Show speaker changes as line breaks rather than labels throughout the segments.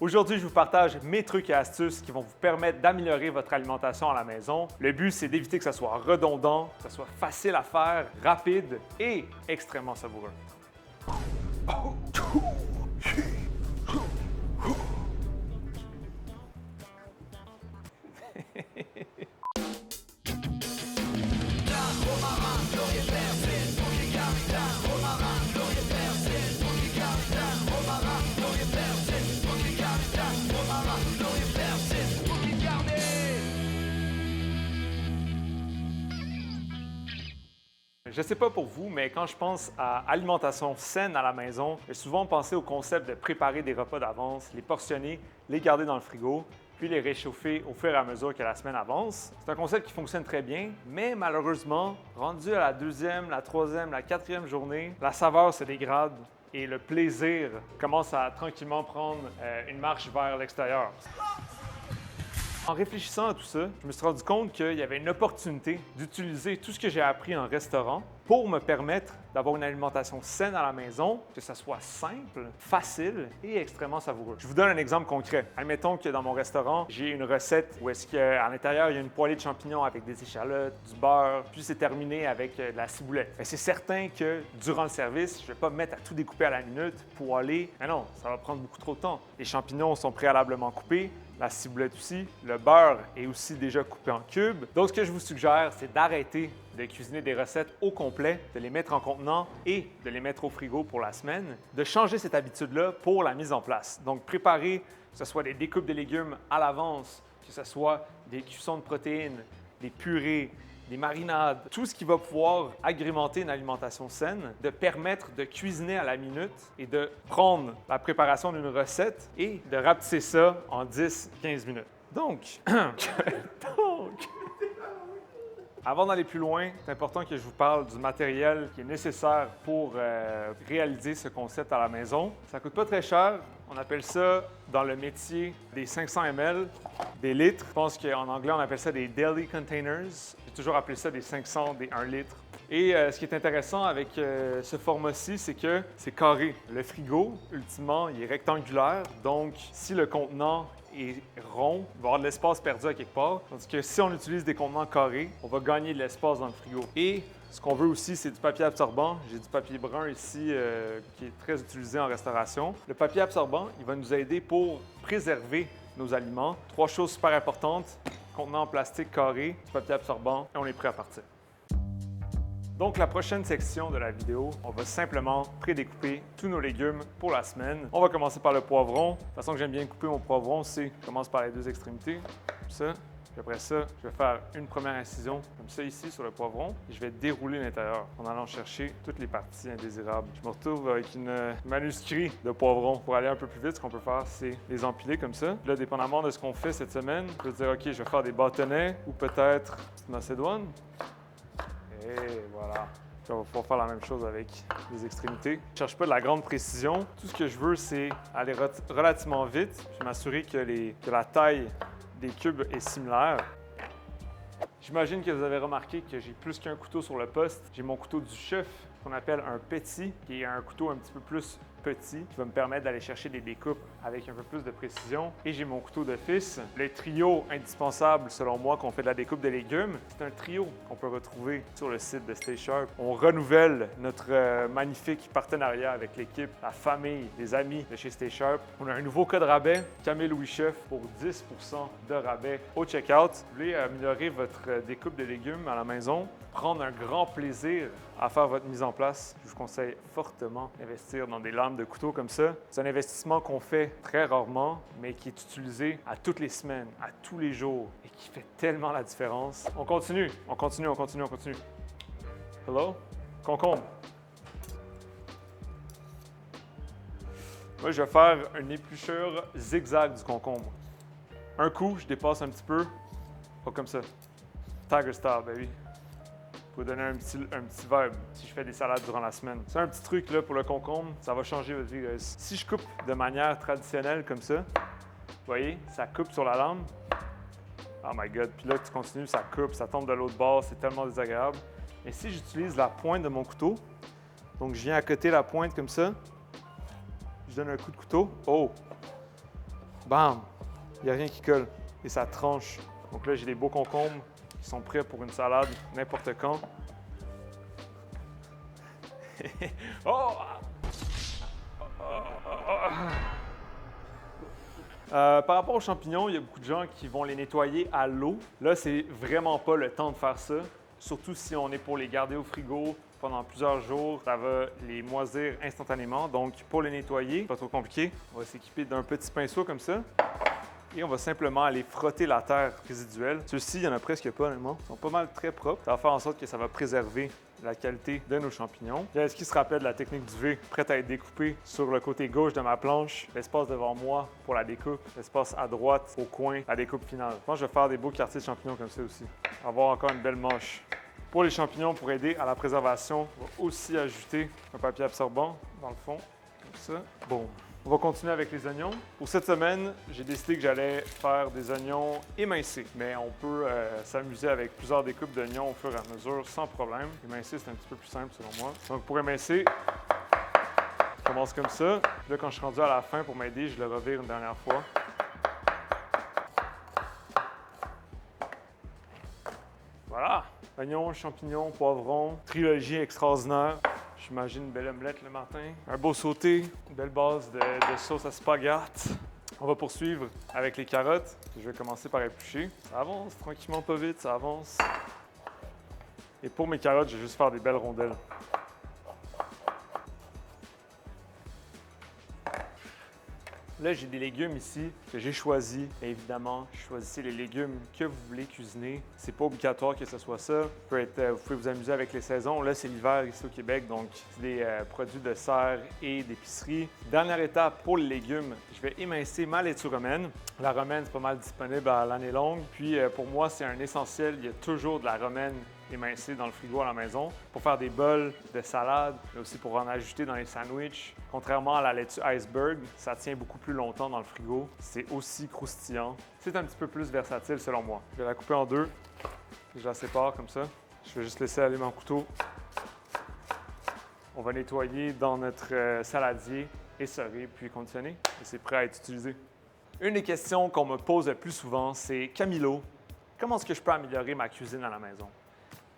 Aujourd'hui, je vous partage mes trucs et astuces qui vont vous permettre d'améliorer votre alimentation à la maison. Le but, c'est d'éviter que ça soit redondant, que ça soit facile à faire, rapide et extrêmement savoureux. Je ne sais pas pour vous, mais quand je pense à alimentation saine à la maison, j'ai souvent pensé au concept de préparer des repas d'avance, les portionner, les garder dans le frigo, puis les réchauffer au fur et à mesure que la semaine avance. C'est un concept qui fonctionne très bien, mais malheureusement, rendu à la deuxième, la troisième, la quatrième journée, la saveur se dégrade et le plaisir commence à tranquillement prendre une marche vers l'extérieur. En réfléchissant à tout ça, je me suis rendu compte qu'il y avait une opportunité d'utiliser tout ce que j'ai appris en restaurant pour me permettre d'avoir une alimentation saine à la maison, que ça soit simple, facile et extrêmement savoureux. Je vous donne un exemple concret. Admettons que dans mon restaurant, j'ai une recette où est-ce qu'à l'intérieur, il y a une poêlée de champignons avec des échalotes, du beurre, puis c'est terminé avec de la ciboulette. C'est certain que durant le service, je ne vais pas me mettre à tout découper à la minute, poêler. Mais non, ça va prendre beaucoup trop de temps. Les champignons sont préalablement coupés, la ciboulette aussi, le beurre est aussi déjà coupé en cubes. Donc, ce que je vous suggère, c'est d'arrêter de cuisiner des recettes au complet, de les mettre en contenant et de les mettre au frigo pour la semaine, de changer cette habitude-là pour la mise en place. Donc, préparer, que ce soit des découpes de légumes à l'avance, que ce soit des cuissons de protéines, des purées, des marinades, tout ce qui va pouvoir agrémenter une alimentation saine, de permettre de cuisiner à la minute et de prendre la préparation d'une recette et de rapetisser ça en 10-15 minutes. Donc, avant d'aller plus loin, c'est important que je vous parle du matériel qui est nécessaire pour réaliser ce concept à la maison. Ça ne coûte pas très cher. On appelle ça, dans le métier, des 500 ml, des litres. Je pense qu'en anglais, on appelle ça des deli containers. J'ai toujours appelé ça des 500, des 1 litre. Et ce qui est intéressant avec ce format-ci, c'est que c'est carré. Le frigo, ultimement, il est rectangulaire. Donc, si le contenant est rond, il va y avoir de l'espace perdu à quelque part. Tandis que si on utilise des contenants carrés, on va gagner de l'espace dans le frigo. Et ce qu'on veut aussi, c'est du papier absorbant. J'ai du papier brun ici qui est très utilisé en restauration. Le papier absorbant, il va nous aider pour préserver nos aliments. 3 choses super importantes, contenant en plastique carré, du papier absorbant et on est prêt à partir. Donc, la prochaine section de la vidéo, on va simplement prédécouper tous nos légumes pour la semaine. On va commencer par le poivron. De toute façon que j'aime bien couper mon poivron, c'est je commence par les 2 extrémités, comme ça. Puis après ça, je vais faire une première incision comme ça ici sur le poivron et je vais dérouler l'intérieur en allant chercher toutes les parties indésirables. Je me retrouve avec une manuscrit de poivron. Pour aller un peu plus vite, ce qu'on peut faire, c'est les empiler comme ça. Là, dépendamment de ce qu'on fait cette semaine, je peux dire, OK, je vais faire des bâtonnets ou peut-être une macédoine. Et voilà. On va pouvoir faire la même chose avec les extrémités. Je ne cherche pas de la grande précision. Tout ce que je veux, c'est aller relativement vite. Je vais m'assurer que la taille des cubes est similaire. J'imagine que vous avez remarqué que j'ai plus qu'un couteau sur le poste. J'ai mon couteau du chef, qu'on appelle un petit, qui est un couteau un petit peu plus petit, qui va me permettre d'aller chercher des découpes avec un peu plus de précision. Et j'ai mon couteau de fils. Le trio indispensable, selon moi, qu'on fait de la découpe de légumes, c'est un trio qu'on peut retrouver sur le site de Stay Sharp. On renouvelle notre magnifique partenariat avec l'équipe, la famille, les amis de chez Stay Sharp. On a un nouveau code rabais, Camille Louis Chef, pour 10 % de rabais au checkout. Vous voulez améliorer votre découpe de légumes à la maison, prendre un grand plaisir à faire votre mise en place, je vous conseille fortement d'investir dans des lames de couteau comme ça. C'est un investissement qu'on fait très rarement, mais qui est utilisé à toutes les semaines, à tous les jours et qui fait tellement la différence. On continue, on continue, on continue, on continue. Hello? Concombre. Moi, je vais faire une épluchure zigzag du concombre. Un coup, je dépasse un petit peu, pas comme ça. Tiger style, baby. Pour donner un petit vibe si je fais des salades durant la semaine. C'est un petit truc là pour le concombre, ça va changer votre vie, guys. Si je coupe de manière traditionnelle comme ça, vous voyez, ça coupe sur la lame. Oh my god, puis là tu continues, ça coupe, ça tombe de l'autre bord, c'est tellement désagréable. Et si j'utilise la pointe de mon couteau, donc je viens à côté la pointe comme ça, je donne un coup de couteau, oh! bam! Il n'y a rien qui colle et ça tranche. Donc là, j'ai des beaux concombres qui sont prêts pour une salade n'importe quand. Oh! Par rapport aux champignons, il y a beaucoup de gens qui vont les nettoyer à l'eau. Là, c'est vraiment pas le temps de faire ça, surtout si on est pour les garder au frigo pendant plusieurs jours. Ça va les moisir instantanément. Donc, pour les nettoyer, pas trop compliqué, on va s'équiper d'un petit pinceau comme ça. Et on va simplement aller frotter la terre résiduelle. Ceux-ci, il n'y en a presque pas, honnêtement. Ils sont pas mal très propres. Ça va faire en sorte que ça va préserver la qualité de nos champignons. Est-ce qu'il se rappelle de la technique du V, prête à être découpée sur le côté gauche de ma planche, l'espace devant moi pour la découpe, l'espace à droite au coin, la découpe finale. Je pense que je vais faire des beaux quartiers de champignons comme ça aussi. Avoir encore une belle manche. Pour les champignons, pour aider à la préservation, on va aussi ajouter un papier absorbant dans le fond, comme ça. Bon. On va continuer avec les oignons. Pour cette semaine, j'ai décidé que j'allais faire des oignons émincés, mais on peut s'amuser avec plusieurs découpes d'oignons au fur et à mesure sans problème. Émincer, c'est un petit peu plus simple selon moi. Donc pour émincer, je commence comme ça. Puis là, quand je suis rendu à la fin pour m'aider, je le revire une dernière fois. Voilà! Oignons, champignons, poivrons, trilogie extraordinaire. J'imagine une belle omelette le matin, un beau sauté, une belle base de sauce à spaghetti. On va poursuivre avec les carottes. Je vais commencer par éplucher. Ça avance tranquillement, pas vite, ça avance. Et pour mes carottes, je vais juste faire des belles rondelles. Là, j'ai des légumes ici que j'ai choisis. Évidemment, choisissez les légumes que vous voulez cuisiner. C'est pas obligatoire que ce soit ça. Vous pouvez vous amuser avec les saisons. Là, c'est l'hiver ici au Québec, donc c'est des produits de serre et d'épicerie. Dernière étape pour les légumes, je vais émincer ma laitue romaine. La romaine, c'est pas mal disponible à l'année longue. Puis pour moi, c'est un essentiel. Il y a toujours de la romaine émincée dans le frigo à la maison pour faire des bols de salade, mais aussi pour en ajouter dans les sandwichs. Contrairement à la laitue iceberg, ça tient beaucoup plus longtemps dans le frigo. C'est aussi croustillant. C'est un petit peu plus versatile selon moi. Je vais la couper en deux. Je la sépare comme ça. Je vais juste laisser aller mon couteau. On va nettoyer dans notre saladier, essorer puis conditionner. Et c'est prêt à être utilisé. Une des questions qu'on me pose le plus souvent, c'est « Camilo, comment est-ce que je peux améliorer ma cuisine à la maison? »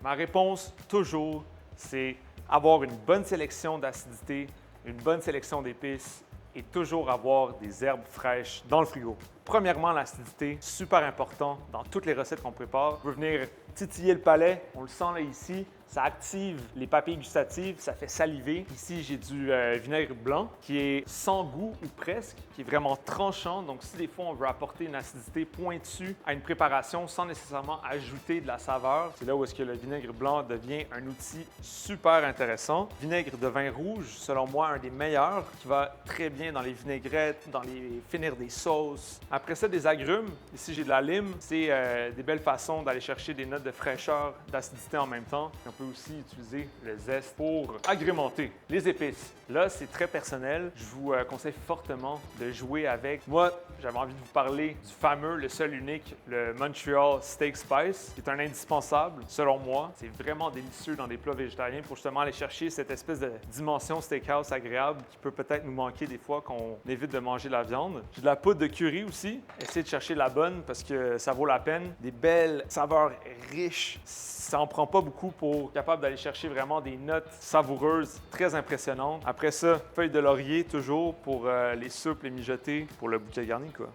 Ma réponse, toujours, c'est avoir une bonne sélection d'acidité, une bonne sélection d'épices et toujours avoir des herbes fraîches dans le frigo. Premièrement, l'acidité, super important dans toutes les recettes qu'on prépare. On veut venir titiller le palais, on le sent là ici. Ça active les papilles gustatives, ça fait saliver. Ici, j'ai du vinaigre blanc qui est sans goût ou presque, qui est vraiment tranchant. Donc, si des fois, on veut apporter une acidité pointue à une préparation sans nécessairement ajouter de la saveur, c'est là où est-ce que le vinaigre blanc devient un outil super intéressant. Vinaigre de vin rouge, selon moi, un des meilleurs, qui va très bien dans les vinaigrettes, dans les finir des sauces. Après ça, des agrumes. Ici, j'ai de la lime. C'est des belles façons d'aller chercher des notes de fraîcheur, d'acidité en même temps. Et on peut aussi utiliser le zeste pour agrémenter. Les épices. Là, c'est très personnel. Je vous conseille fortement de jouer avec. Moi, j'avais envie de vous parler du fameux, le seul unique, le Montreal Steak Spice, qui est un indispensable, selon moi. C'est vraiment délicieux dans des plats végétariens pour justement aller chercher cette espèce de dimension steakhouse agréable qui peut peut-être nous manquer des fois qu'on évite de manger la viande. J'ai de la poudre de curry aussi. Essayez de chercher la bonne parce que ça vaut la peine. Des belles saveurs riches. Ça en prend pas beaucoup pour être capable d'aller chercher vraiment des notes savoureuses très impressionnantes. Après ça, feuilles de laurier toujours pour les soupes, les mijotés, pour le bouquet garni, quoi.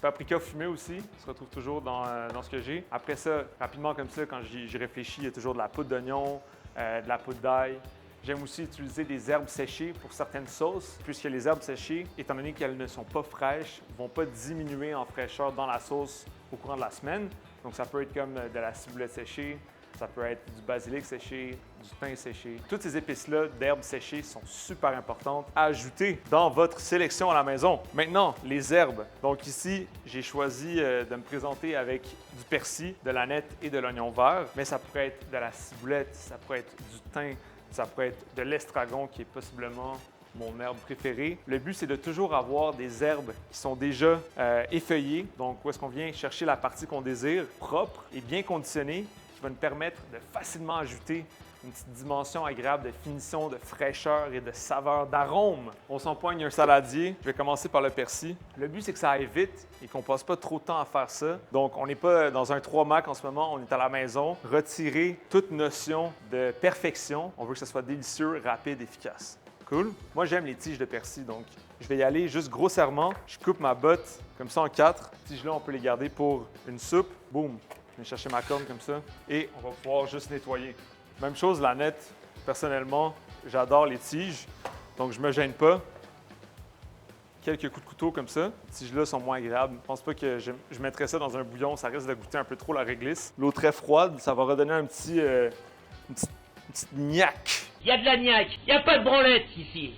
Paprika fumé aussi, se retrouve toujours dans ce que j'ai. Après ça, rapidement comme ça, quand j'y réfléchis, il y a toujours de la poudre d'oignon, de la poudre d'ail. J'aime aussi utiliser des herbes séchées pour certaines sauces, puisque les herbes séchées, étant donné qu'elles ne sont pas fraîches, ne vont pas diminuer en fraîcheur dans la sauce au courant de la semaine. Donc ça peut être comme de la ciboulette séchée, ça peut être du basilic séché, du thym séché. Toutes ces épices-là d'herbes séchées sont super importantes à ajouter dans votre sélection à la maison. Maintenant, les herbes. Donc ici, j'ai choisi de me présenter avec du persil, de l'aneth et de l'oignon vert, mais ça pourrait être de la ciboulette, ça pourrait être du thym, ça pourrait être de l'estragon qui est possiblement mon herbe préférée. Le but, c'est de toujours avoir des herbes qui sont déjà effeuillées, donc où est-ce qu'on vient chercher la partie qu'on désire, propre et bien conditionnée, qui va nous permettre de facilement ajouter une petite dimension agréable de finition, de fraîcheur et de saveur, d'arôme. On s'empoigne un saladier. Je vais commencer par le persil. Le but, c'est que ça aille vite et qu'on passe pas trop de temps à faire ça. Donc, on n'est pas dans un 3 Mac en ce moment, on est à la maison. Retirer toute notion de perfection. On veut que ce soit délicieux, rapide, efficace. Cool. Moi, j'aime les tiges de persil, donc je vais y aller juste grossièrement. Je coupe ma botte comme ça en 4. Ces tiges-là, on peut les garder pour une soupe. Boum. Je vais chercher ma corne comme ça. Et on va pouvoir juste nettoyer. Même chose, la nette. Personnellement, j'adore les tiges, donc je me gêne pas. Quelques coups de couteau comme ça. Ces tiges-là sont moins agréables. Je pense pas que je mettrais ça dans un bouillon. Ça risque de goûter un peu trop la réglisse. L'eau très froide, ça va redonner une petite niaque.
Il y a de la niaque, il n'y a pas de branlette ici.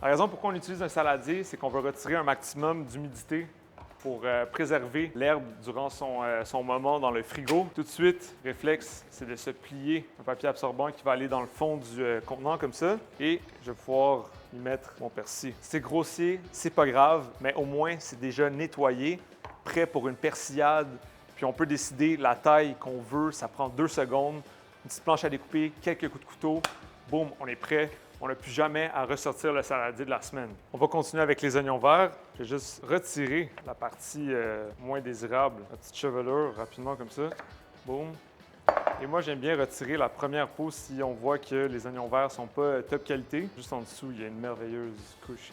La raison pourquoi on utilise un saladier, c'est qu'on veut retirer un maximum d'humidité pour préserver l'herbe durant son moment dans le frigo. Tout de suite, réflexe, c'est de se plier un papier absorbant qui va aller dans le fond du contenant comme ça. Et je vais pouvoir y mettre mon persil. C'est grossier, c'est pas grave, mais au moins c'est déjà nettoyé, prêt pour une persillade. Puis on peut décider la taille qu'on veut, ça prend 2 secondes. Une petite planche à découper, quelques coups de couteau, boum, on est prêt. On n'a plus jamais à ressortir le saladier de la semaine. On va continuer avec les oignons verts. Je vais juste retirer la partie moins désirable, la petite chevelure, rapidement comme ça. Boum. Et moi, j'aime bien retirer la première peau si on voit que les oignons verts ne sont pas top qualité. Juste en dessous, il y a une merveilleuse couche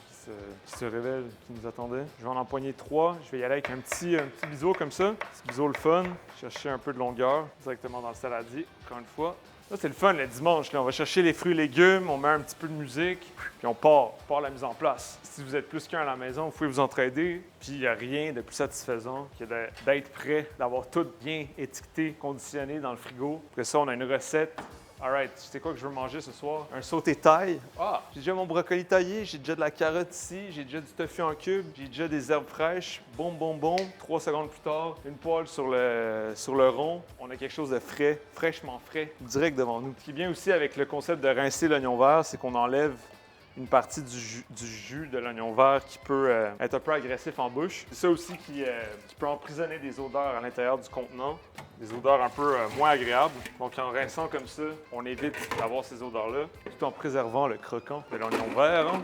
qui se révèle, qui nous attendait. Je vais en empoigner 3. Je vais y aller avec un petit biseau comme ça. Un petit biseau le fun. Chercher un peu de longueur directement dans le saladier, encore une fois. Là, c'est le fun le dimanche. Là, on va chercher les fruits et légumes, on met un petit peu de musique, puis on part la mise en place. Si vous êtes plus qu'un à la maison, vous pouvez vous entraider. Puis il n'y a rien de plus satisfaisant que d'être prêt, d'avoir tout bien étiqueté, conditionné dans le frigo. Après ça, on a une recette. All right, tu sais quoi que je veux manger ce soir? Un sauté taille. Ah, j'ai déjà mon brocoli taillé, j'ai déjà de la carotte ici, j'ai déjà du tofu en cube, j'ai déjà des herbes fraîches. Boum, boum, boum. 3 secondes plus tard, une poêle sur le rond. On a quelque chose de frais, fraîchement frais, direct devant nous. Ce qui est bien aussi avec le concept de rincer l'oignon vert, c'est qu'on enlève une partie du jus de l'oignon vert qui peut être un peu agressif en bouche. C'est ça aussi qui peut emprisonner des odeurs à l'intérieur du contenant, des odeurs un peu moins agréables. Donc en rinçant comme ça, on évite d'avoir ces odeurs-là, tout en préservant le croquant de l'oignon vert. Hein.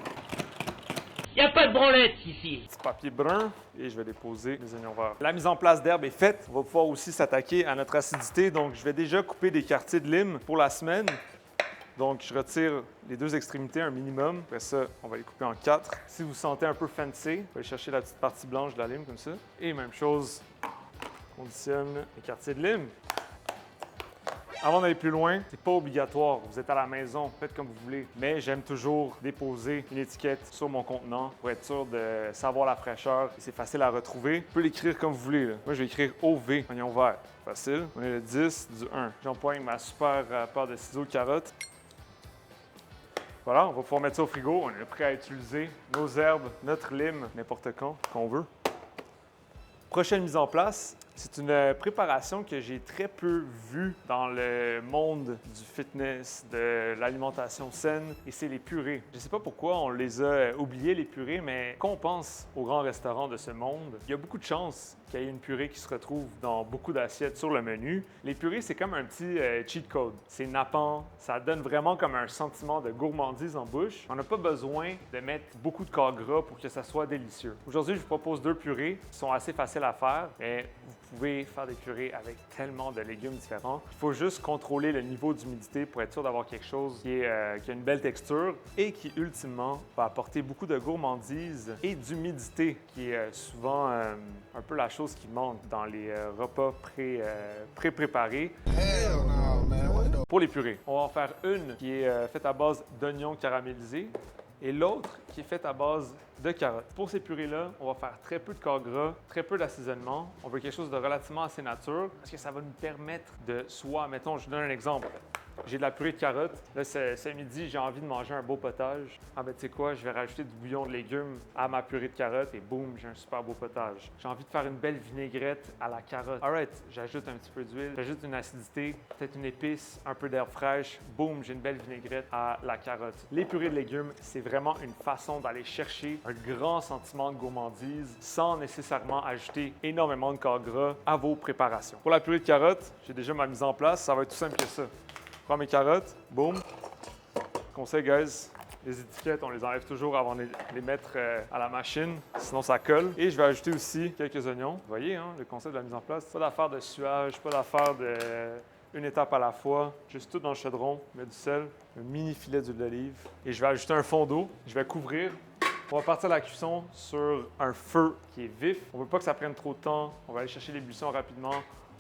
Il n'y a pas de branlette ici.
Petit papier brun et je vais déposer les oignons verts. La mise en place d'herbe est faite. On va pouvoir aussi s'attaquer à notre acidité. Donc je vais déjà couper des quartiers de lime pour la semaine. Donc, je retire les 2 extrémités, un minimum. Après ça, on va les couper en 4. Si vous sentez un peu fancy, vous pouvez chercher la petite partie blanche de la lime comme ça. Et même chose, on conditionne les quartiers de lime. Avant d'aller plus loin, c'est pas obligatoire. Vous êtes à la maison, faites comme vous voulez. Mais j'aime toujours déposer une étiquette sur mon contenant pour être sûr de savoir la fraîcheur. Et c'est facile à retrouver. Vous pouvez l'écrire comme vous voulez. Là. Moi, je vais écrire OV, oignon vert. Facile. On est le 10 du 1. J'empoigne ma super paire de ciseaux de carottes. Voilà, on va pouvoir mettre ça au frigo. On est prêt à utiliser nos herbes, notre lime, n'importe quand, qu'on veut. Prochaine mise en place, c'est une préparation que j'ai très peu vue dans le monde du fitness, de l'alimentation saine, et c'est les purées. Je ne sais pas pourquoi on les a oubliées, les purées, mais quand on pense aux grands restaurants de ce monde, il y a beaucoup de chances qu'il y ait une purée qui se retrouve dans beaucoup d'assiettes sur le menu. Les purées, c'est comme un petit cheat code. C'est nappant, ça donne vraiment comme un sentiment de gourmandise en bouche. On n'a pas besoin de mettre beaucoup de corps gras pour que ça soit délicieux. Aujourd'hui, je vous propose 2 purées qui sont assez faciles à faire, mais vous pouvez faire des purées avec tellement de légumes différents. Il faut juste contrôler le niveau d'humidité pour être sûr d'avoir quelque chose qui a une belle texture et qui, ultimement, va apporter beaucoup de gourmandise et d'humidité, qui est souvent un peu la chose qui manque dans les repas pré-préparés. Pour les purées, on va en faire une qui est faite à base d'oignons caramélisés et l'autre qui est faite à base de carottes. Pour ces purées-là, on va faire très peu de corps gras, très peu d'assaisonnement. On veut quelque chose de relativement assez nature parce que ça va nous permettre de soit, mettons, je vous donne un exemple. J'ai de la purée de carottes. Là, ce midi, j'ai envie de manger un beau potage. Ah ben, tu sais quoi, je vais rajouter du bouillon de légumes à ma purée de carottes et boum, j'ai un super beau potage. J'ai envie de faire une belle vinaigrette à la carotte. Alright, j'ajoute un petit peu d'huile, j'ajoute une acidité, peut-être une épice, un peu d'herbe fraîche. Boum, j'ai une belle vinaigrette à la carotte. Les purées de légumes, c'est vraiment une façon d'aller chercher un grand sentiment de gourmandise sans nécessairement ajouter énormément de corps gras à vos préparations. Pour la purée de carottes, j'ai déjà ma mise en place. Ça va être tout simple que ça. Je prends mes carottes, boum. Conseil, guys, les étiquettes, on les enlève toujours avant de les mettre à la machine, sinon ça colle. Et je vais ajouter aussi quelques oignons. Vous voyez, hein, le concept de la mise en place, pas d'affaire de suage, pas d'affaire de une étape à la fois, juste tout dans le chaudron, mettre du sel, un mini filet d'huile d'olive. Et je vais ajouter un fond d'eau, je vais couvrir. On va partir la cuisson sur un feu qui est vif. On ne veut pas que ça prenne trop de temps. On va aller chercher les buissons rapidement.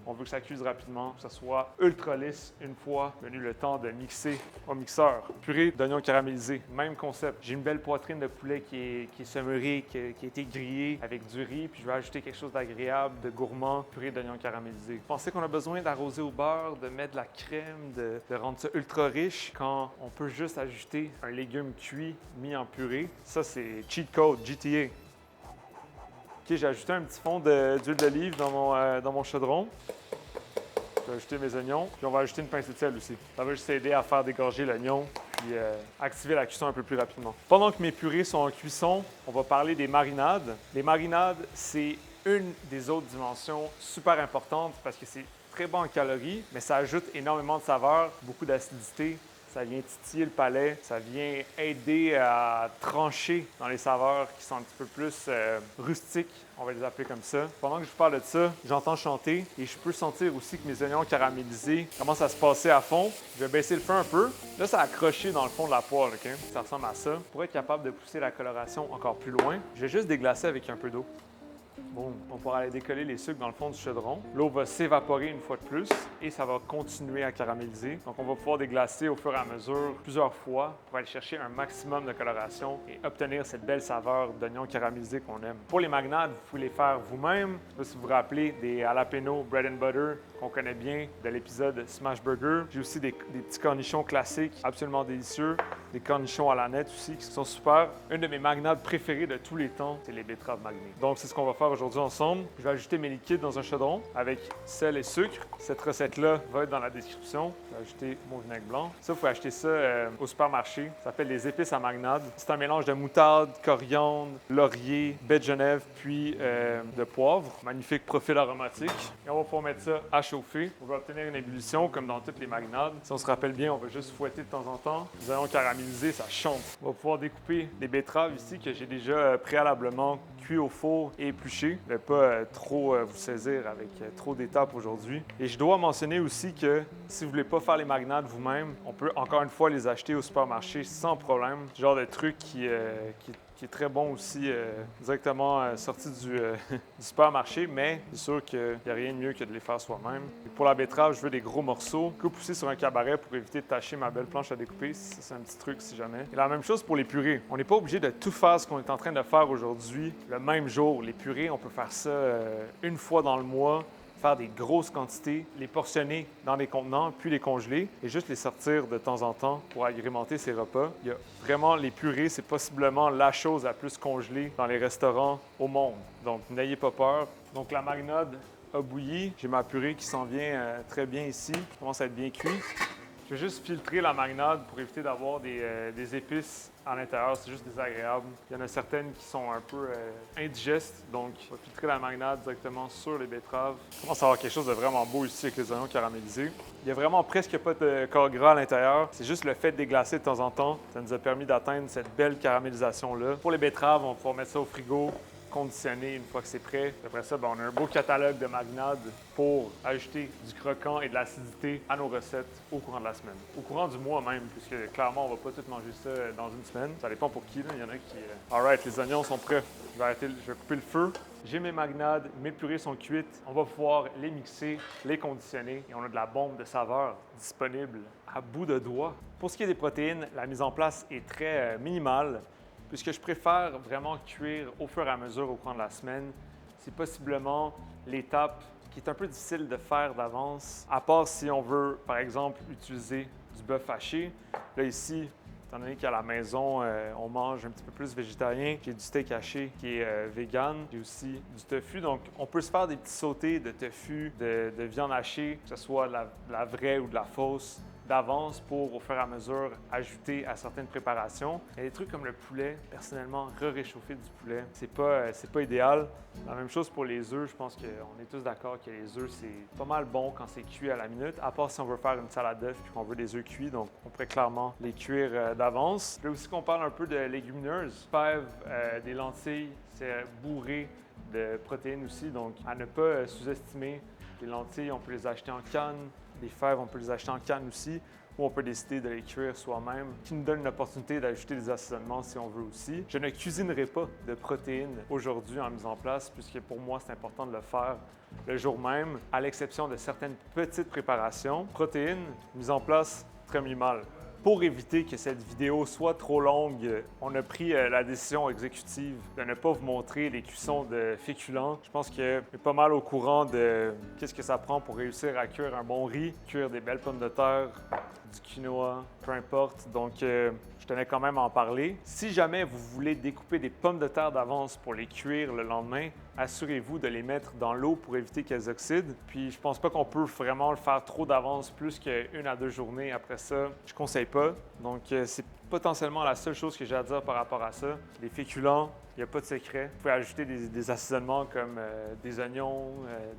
On veut que ça cuise rapidement, que ça soit ultra lisse une fois venu le temps de mixer au mixeur. Purée d'oignons caramélisés, même concept. J'ai une belle poitrine de poulet qui est semeurée, qui a été grillée avec du riz, puis je vais ajouter quelque chose d'agréable, de gourmand, purée d'oignons caramélisés. Vous pensez qu'on a besoin d'arroser au beurre, de mettre de la crème, de rendre ça ultra riche quand on peut juste ajouter un légume cuit mis en purée? Ça, c'est cheat code, GTA. OK, j'ai ajouté un petit fond d'huile d'olive dans mon chaudron. Je vais ajouter mes oignons, puis on va ajouter une pincée de sel aussi. Ça va juste aider à faire dégorger l'oignon, puis activer la cuisson un peu plus rapidement. Pendant que mes purées sont en cuisson, on va parler des marinades. Les marinades, c'est une des autres dimensions super importantes parce que c'est très bon en calories, mais ça ajoute énormément de saveur, beaucoup d'acidité. Ça vient titiller le palais, ça vient aider à trancher dans les saveurs qui sont un petit peu plus rustiques, on va les appeler comme ça. Pendant que je vous parle de ça, j'entends chanter et je peux sentir aussi que mes oignons caramélisés commencent à se passer à fond. Je vais baisser le feu un peu. Là, ça a accroché dans le fond de la poêle, OK? Ça ressemble à ça. Pour être capable de pousser la coloration encore plus loin, je vais juste déglacer avec un peu d'eau. Bon, on pourra aller décoller les sucres dans le fond du chaudron. L'eau va s'évaporer une fois de plus et ça va continuer à caraméliser. Donc, on va pouvoir déglacer au fur et à mesure plusieurs fois pour aller chercher un maximum de coloration et obtenir cette belle saveur d'oignon caramélisé qu'on aime. Pour les marinades, vous pouvez les faire vous-même. Je ne sais pas si vous vous rappelez des jalapeno bread and butter qu'on connaît bien de l'épisode Smash Burger. J'ai aussi des petits cornichons classiques absolument délicieux. Des cornichons à la nette aussi qui sont super. Une de mes marinades préférées de tous les temps, c'est les betteraves marinées. Donc, c'est ce qu'on va faire aujourd'hui ensemble. Je vais ajouter mes liquides dans un chaudron avec sel et sucre. Cette recette-là va être dans la description. Je vais ajouter mon vinaigre blanc. Ça, il faut acheter ça au supermarché. Ça s'appelle les épices à marinade. C'est un mélange de moutarde, coriandre, laurier, baie de Genève, puis de poivre. Magnifique profil aromatique. Et on va pouvoir mettre ça à chauffer. On va obtenir une ébullition comme dans toutes les marinades. Si on se rappelle bien, on va juste fouetter de temps en temps. Les oignons caramélisés, ça chante. On va pouvoir découper des betteraves ici que j'ai déjà préalablement cuit au four et épluché. Je ne vais pas trop vous saisir avec trop d'étapes aujourd'hui. Et je dois mentionner aussi que si vous ne voulez pas faire les marinades vous-même, on peut encore une fois les acheter au supermarché sans problème. Ce genre de truc qui est très bon aussi, directement sorti du supermarché, mais c'est sûr qu'il n'y a rien de mieux que de les faire soi-même. Et pour la betterave, je veux des gros morceaux. Coupe aussi sur un cabaret pour éviter de tacher ma belle planche à découper. Ça, c'est un petit truc si jamais. Et la même chose pour les purées. On n'est pas obligé de tout faire ce qu'on est en train de faire aujourd'hui le même jour. Les purées, on peut faire ça une fois dans le mois. Faire des grosses quantités, les portionner dans des contenants, puis les congeler et juste les sortir de temps en temps pour agrémenter ces repas. Il y a vraiment les purées, c'est possiblement la chose la plus congelée dans les restaurants au monde. Donc, n'ayez pas peur. Donc, la marinade a bouilli. J'ai ma purée qui s'en vient très bien ici. Je commence à être bien cuit. Je vais juste filtrer la marinade pour éviter d'avoir des épices à l'intérieur. C'est juste désagréable. Il y en a certaines qui sont un peu indigestes, donc je vais filtrer la marinade directement sur les betteraves. Je commence à avoir quelque chose de vraiment beau ici avec les oignons caramélisés. Il n'y a vraiment presque pas de corps gras à l'intérieur. C'est juste le fait de déglacer de temps en temps. Ça nous a permis d'atteindre cette belle caramélisation-là. Pour les betteraves, on va pouvoir mettre ça au frigo, conditionner une fois que c'est prêt. Après ça, on a un beau catalogue de marinades pour ajouter du croquant et de l'acidité à nos recettes au courant de la semaine. Au courant du mois même, puisque clairement, on va pas tout manger ça dans une semaine. Ça dépend pour qui, là. Il y en a qui... Alright, les oignons sont prêts. Je vais couper le feu. J'ai mes marinades, mes purées sont cuites. On va pouvoir les mixer, les conditionner et on a de la bombe de saveur disponible à bout de doigts. Pour ce qui est des protéines, la mise en place est très minimale. Puisque je préfère vraiment cuire au fur et à mesure au cours de la semaine, c'est possiblement l'étape qui est un peu difficile de faire d'avance, à part si on veut, par exemple, utiliser du bœuf haché. Là, ici, étant donné qu'à la maison, on mange un petit peu plus végétarien, j'ai du steak haché qui est vegan, j'ai aussi du tofu. Donc, on peut se faire des petits sautés de tofu, de viande hachée, que ce soit la vraie ou de la fausse. d'avance pour, au fur et à mesure, ajouter à certaines préparations. Il y a des trucs comme le poulet, personnellement, réchauffer du poulet, c'est pas idéal. La même chose pour les œufs, je pense qu'on est tous d'accord que les œufs, c'est pas mal bon quand c'est cuit à la minute, à part si on veut faire une salade d'œufs puis qu'on veut des œufs cuits, donc on pourrait clairement les cuire d'avance. Là aussi qu'on parle un peu de légumineuses, fèves, des lentilles, c'est bourré de protéines aussi, donc à ne pas sous-estimer. Les lentilles, on peut les acheter en canne, les fèves, on peut les acheter en canne aussi, ou on peut décider de les cuire soi-même, qui nous donne l'opportunité d'ajouter des assaisonnements si on veut aussi. Je ne cuisinerai pas de protéines aujourd'hui en mise en place, puisque pour moi, c'est important de le faire le jour même, à l'exception de certaines petites préparations. Protéines, mise en place très minimale. Pour éviter que cette vidéo soit trop longue, on a pris la décision exécutive de ne pas vous montrer les cuissons de féculents. Je pense que est pas mal au courant de qu'est-ce que ça prend pour réussir à cuire un bon riz, cuire des belles pommes de terre, du quinoa, peu importe. Donc, je tenais quand même à en parler. Si jamais vous voulez découper des pommes de terre d'avance pour les cuire le lendemain, assurez-vous de les mettre dans l'eau pour éviter qu'elles oxydent. Puis, je pense pas qu'on peut vraiment le faire trop d'avance, plus qu'une à deux journées après ça. Je conseille pas. Donc, c'est potentiellement la seule chose que j'ai à dire par rapport à ça. Les féculents, il n'y a pas de secret. Vous pouvez ajouter des assaisonnements comme des oignons,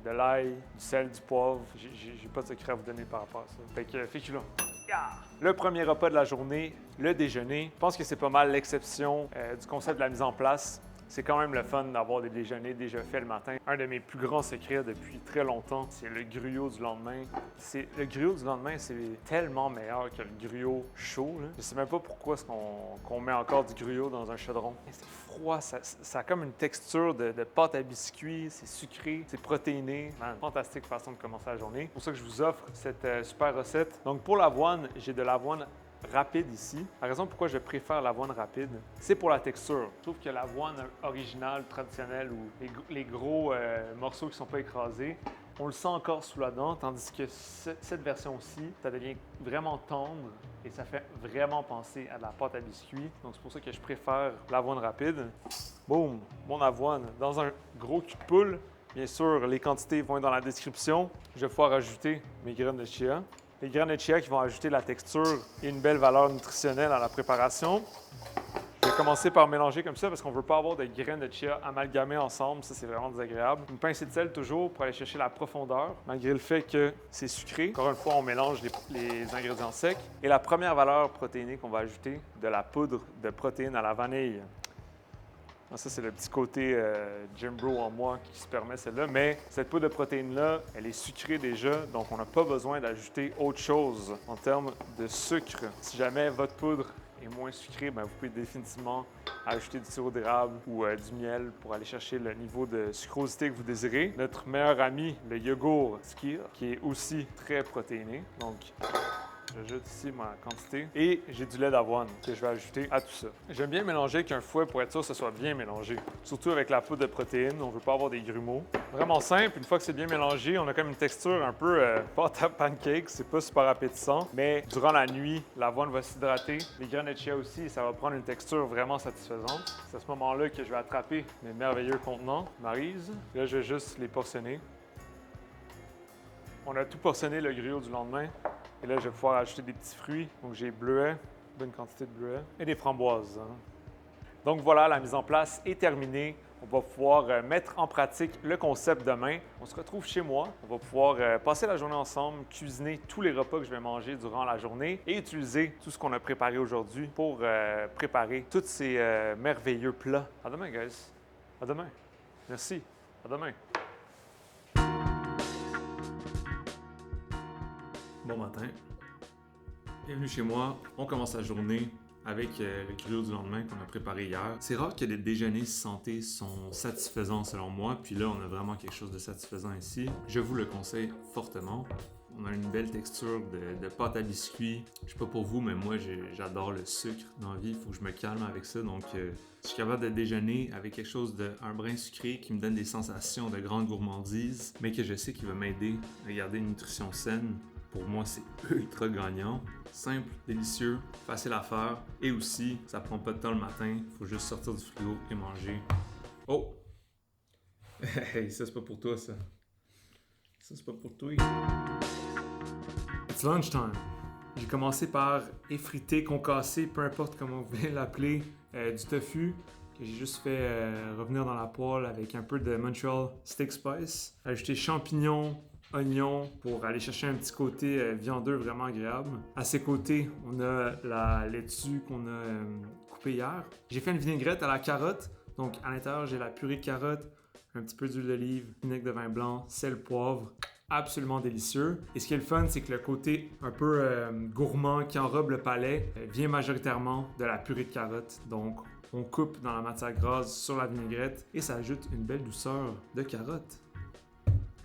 de l'ail, du sel, du poivre. J'ai pas de secret à vous donner par rapport à ça. Fait que féculents. Yeah! Le premier repas de la journée, le déjeuner. Je pense que c'est pas mal l'exception du concept de la mise en place. C'est quand même le fun d'avoir des déjeuners déjà faits le matin. Un de mes plus grands secrets depuis très longtemps, c'est le gruau du lendemain. Le gruau du lendemain, c'est tellement meilleur que le gruau chaud. Là. Je sais même pas pourquoi est-ce qu'on met encore du gruau dans un chaudron. C'est froid, ça a comme une texture de pâte à biscuits, c'est sucré, c'est protéiné. Man, fantastique façon de commencer la journée. C'est pour ça que je vous offre cette super recette. Donc pour l'avoine, j'ai de l'avoine rapide ici. La raison pourquoi je préfère l'avoine rapide, c'est pour la texture. Je trouve que l'avoine originale, traditionnelle, ou les gros morceaux qui ne sont pas écrasés, on le sent encore sous la dent, tandis que cette version-ci, ça devient vraiment tendre et ça fait vraiment penser à de la pâte à biscuits. Donc c'est pour ça que je préfère l'avoine rapide. Boum! Mon avoine dans un gros cul de poule. Bien sûr, les quantités vont être dans la description. Je vais pouvoir ajouter mes graines de chia. Les graines de chia qui vont ajouter la texture et une belle valeur nutritionnelle à la préparation. Je vais commencer par mélanger comme ça parce qu'on ne veut pas avoir de graines de chia amalgamées ensemble. Ça, c'est vraiment désagréable. Une pincée de sel toujours pour aller chercher la profondeur, malgré le fait que c'est sucré. Encore une fois, on mélange les ingrédients secs. Et la première valeur protéinée qu'on va ajouter, de la poudre de protéines à la vanille. Ça, c'est le petit côté Gym Bro en moi qui se permet celle-là. Mais cette poudre de protéines-là, elle est sucrée déjà, donc on n'a pas besoin d'ajouter autre chose en termes de sucre. Si jamais votre poudre est moins sucrée, bien, vous pouvez définitivement ajouter du sirop d'érable ou du miel pour aller chercher le niveau de sucrosité que vous désirez. Notre meilleur ami, le yogourt Skyr, qui est aussi très protéiné. Donc, j'ajoute ici ma quantité et j'ai du lait d'avoine que je vais ajouter à tout ça. J'aime bien mélanger avec un fouet pour être sûr que ce soit bien mélangé. Surtout avec la poudre de protéines, on ne veut pas avoir des grumeaux. Vraiment simple, une fois que c'est bien mélangé, on a comme une texture un peu pâte à pancake, c'est pas super appétissant, mais durant la nuit, l'avoine va s'hydrater, les graines de chia aussi, et ça va prendre une texture vraiment satisfaisante. C'est à ce moment-là que je vais attraper mes merveilleux contenants, Maryse. Là, je vais juste les portionner. On a tout portionné le gruau du lendemain. Et là, je vais pouvoir ajouter des petits fruits. Donc, j'ai bleuets, bonne quantité de bleuets, et des framboises. Donc, voilà, la mise en place est terminée. On va pouvoir mettre en pratique le concept demain. On se retrouve chez moi. On va pouvoir passer la journée ensemble, cuisiner tous les repas que je vais manger durant la journée et utiliser tout ce qu'on a préparé aujourd'hui pour préparer tous ces merveilleux plats. À demain, guys. À demain. Merci. À demain. Bon matin. Bienvenue chez moi. On commence la journée avec le gruau du lendemain qu'on a préparé hier. C'est rare que les déjeuners santé sont satisfaisants selon moi, puis là on a vraiment quelque chose de satisfaisant ici. Je vous le conseille fortement. On a une belle texture de pâte à biscuits. Je sais pas pour vous, mais moi j'adore le sucre dans la vie. Il faut que je me calme avec ça. Donc je suis capable de déjeuner avec quelque chose un brin sucré qui me donne des sensations de grande gourmandise, mais que je sais qu'il va m'aider à garder une nutrition saine. Pour moi, c'est ultra gagnant. Simple, délicieux, facile à faire. Et aussi, ça prend pas de temps le matin. Il faut juste sortir du frigo et manger. Oh! Hey, ça c'est pas pour toi, ça. Ça c'est pas pour toi. It's lunchtime. J'ai commencé par effriter, concasser, peu importe comment vous voulez l'appeler, du tofu que j'ai juste fait revenir dans la poêle avec un peu de Montreal Steak Spice. Ajouter champignons, oignons pour aller chercher un petit côté viandeux vraiment agréable. À ses côtés, on a la laitue qu'on a coupée hier. J'ai fait une vinaigrette à la carotte. Donc à l'intérieur, j'ai la purée de carotte, un petit peu d'huile d'olive, vinaigre de vin blanc, sel, poivre. Absolument délicieux. Et ce qui est le fun, c'est que le côté un peu gourmand qui enrobe le palais vient majoritairement de la purée de carotte. Donc on coupe dans la matière grasse sur la vinaigrette et ça ajoute une belle douceur de carotte.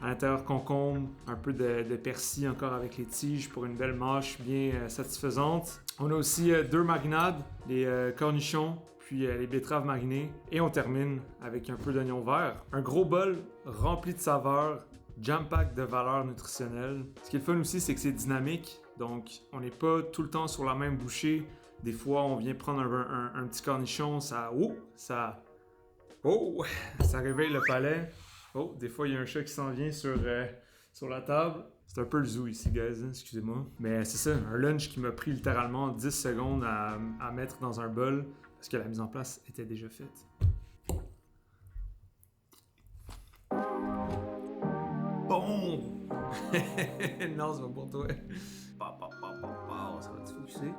À l'intérieur, concombre, un peu de persil encore avec les tiges pour une belle mâche bien satisfaisante. On a aussi deux marinades, les cornichons, puis les betteraves marinées. Et on termine avec un peu d'oignon vert. Un gros bol rempli de saveurs, jam-pack de valeurs nutritionnelles. Ce qui est le fun aussi, c'est que c'est dynamique. Donc, on n'est pas tout le temps sur la même bouchée. Des fois, on vient prendre un petit cornichon, ça réveille le palais. Oh, des fois, il y a un chat qui s'en vient sur la table. C'est un peu le zoo ici, guys, hein, excusez-moi. Mais c'est ça, un lunch qui m'a pris littéralement 10 secondes à mettre dans un bol parce que la mise en place était déjà faite. Bon! Non, c'est pas pour toi. Ça va-tu focuser?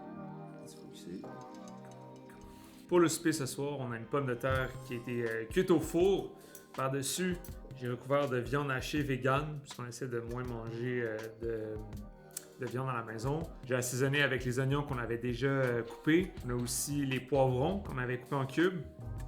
Pour le souper ce soir, on a une pomme de terre qui a été cuite au four. Par-dessus, j'ai recouvert de viande hachée vegan, puisqu'on essaie de moins manger de viande à la maison. J'ai assaisonné avec les oignons qu'on avait déjà coupés. On a aussi les poivrons qu'on avait coupés en cubes.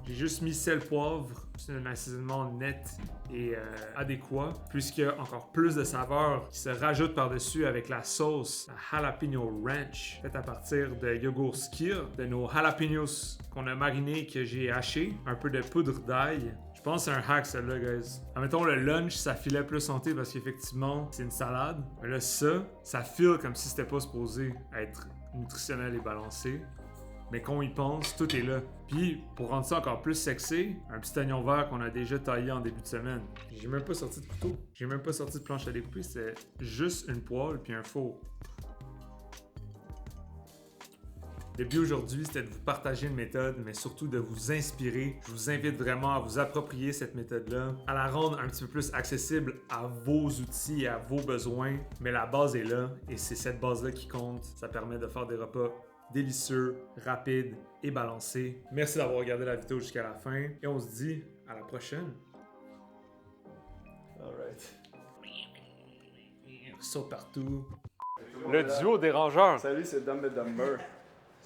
J'ai juste mis sel, poivre. C'est un assaisonnement net et adéquat, puisqu'il y a encore plus de saveurs qui se rajoutent par-dessus avec la sauce, la jalapeno ranch, faite à partir de yogourt skyr, de nos jalapenos qu'on a marinés et que j'ai hachés, un peu de poudre d'ail. Je pense que c'est un hack, celle-là, guys. Admettons, le lunch, ça filait plus santé parce qu'effectivement, c'est une salade. Mais là, ça file comme si c'était pas supposé être nutritionnel et balancé. Mais quand on y pense, tout est là. Puis, pour rendre ça encore plus sexy, un petit oignon vert qu'on a déjà taillé en début de semaine. J'ai même pas sorti de couteau. J'ai même pas sorti de planche à découper. C'est juste une poêle puis un four. Le but aujourd'hui, c'était de vous partager une méthode, mais surtout de vous inspirer. Je vous invite vraiment à vous approprier cette méthode-là, à la rendre un petit peu plus accessible à vos outils et à vos besoins. Mais la base est là, et c'est cette base-là qui compte. Ça permet de faire des repas délicieux, rapides et balancés. Merci d'avoir regardé la vidéo jusqu'à la fin, et on se dit à la prochaine. Alright. Saute partout. Le duo dérangeur.
Salut, c'est Dumb and Dumber.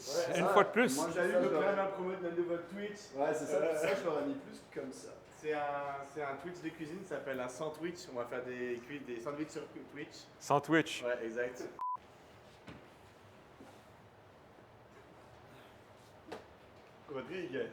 Ouais, une fois de plus.
Moi, j'allais le plan à promote notre nouveau Twitch. Ouais, c'est ça. Ça, je l'aurais mis plus comme ça. C'est un Twitch de cuisine, ça s'appelle un sandwich. On va faire des sandwichs sur Twitch.
Sandwich.
Ouais, exact. Rodriguez.